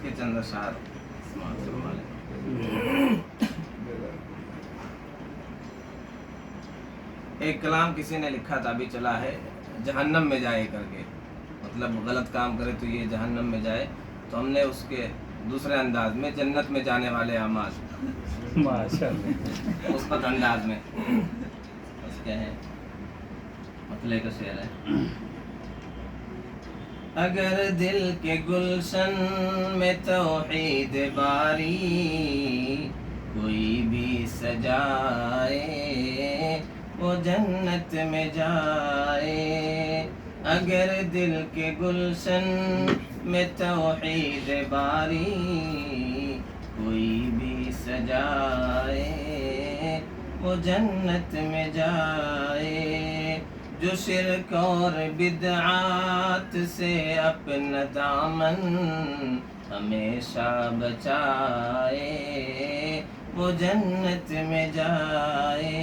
کے چند اشعار سماعت فرما لیں۔ ایک کلام کسی نے لکھا تھا، ابھی چلا ہے، جہنم میں جائے کر کے، مطلب غلط کام کرے تو یہ جہنم میں جائے، تو ہم نے اس کے دوسرے انداز میں جنت میں جانے والے اعمال مثبت انداز میں بس کیا ہے مطلع کا شعر ہے۔ اگر دل کے گلشن میں توحید باری کوئی بھی سجائے وہ جنت میں جائے، اگر دل کے گلشن میں توحید باری کوئی بھی سجائے وہ جنت میں جائے، جو شرک اور بدعات سے اپنا دامن ہمیشہ بچائے وہ جنت میں جائے۔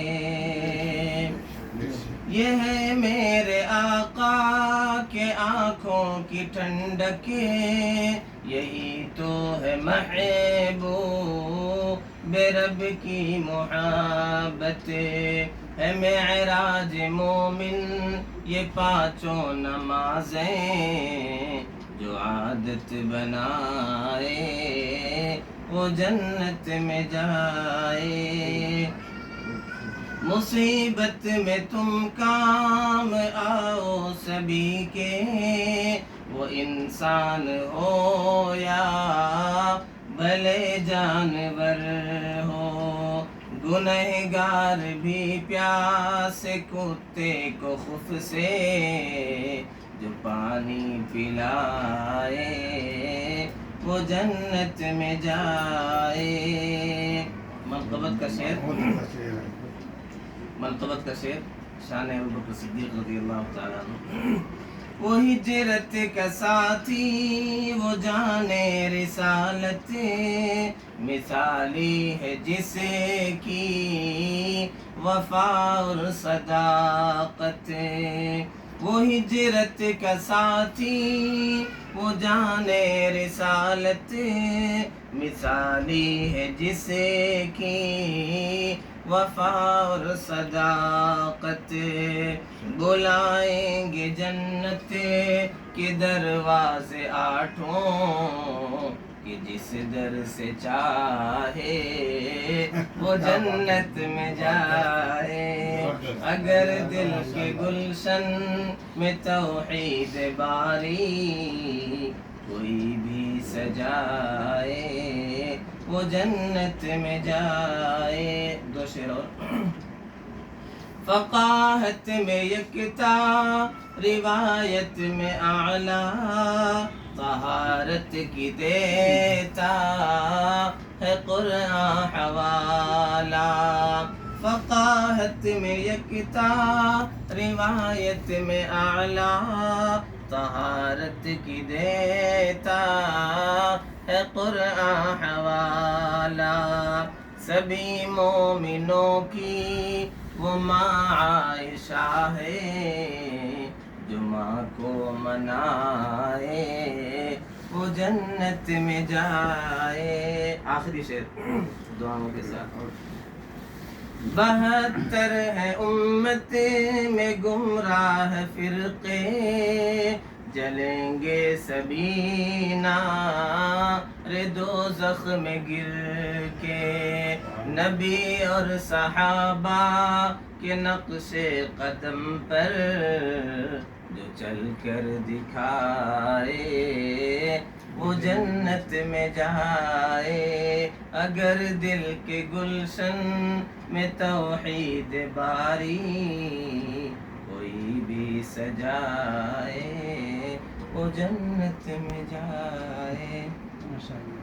یہ ہے میرے آقا کے آنکھوں کی ٹھنڈک، یہی تو ہے محبوب رب کی محبت، ہے معراج مومن یہ پانچوں نمازیں جو عادت بنائے وہ جنت میں جائے۔ مصیبت میں تم کام آؤ سبھی کے، وہ انسان ہو یا بھلے جانور ہو، گنہگار بھی پیاس کتے کو خف سے جو پانی پلائے وہ جنت میں جائے۔ منقبت کا شعر، منقبت کا شعر شان ابوبکر صدیق رضی اللہ تعالیٰ عنہ۔ وہ ہجرت کا ساتھی وہ جانے رسالت، مثالی ہے جس کی وفا اور صداقت، وہ ہجرت کا ساتھی وہ جانے رسالت، مثالی ہے جس کی وفا اور صداقت، بلائیں گے جنت کے دروازے آٹھوں کہ جس در سے چاہے وہ جنت میں جائے، اگر دل کے گلشن میں توحید باری کوئی بھی سجائے وہ جنت میں جائے۔ دو شعر اور۔ فقاہت میں یکتا روایت میں اعلیٰ، طہارت کی دیتا ہے قرآن حوالہ، فقاہت میں یکتا روایت میں اعلیٰ، طہارت کی دیتا ہے قرآن حوالہ، سبھی مومنوں کی وہ ماں عائشہ ہے جو ماں کو منائے وہ جنت میں جائے۔ آخری شعر دعاؤں کے ساتھ۔ 72 ہے امت میں گمراہ فرقے، جلیں گے سبھی نار دوزخ میں گر کے، نبی اور صحابہ کے نقش قدم پر جو چل کر دکھائے وہ جنت میں جائے، اگر دل کے گلشن میں توحید باری کوئی بھی سجائے وہ جنت میں جائے۔ ماشاءاللہ۔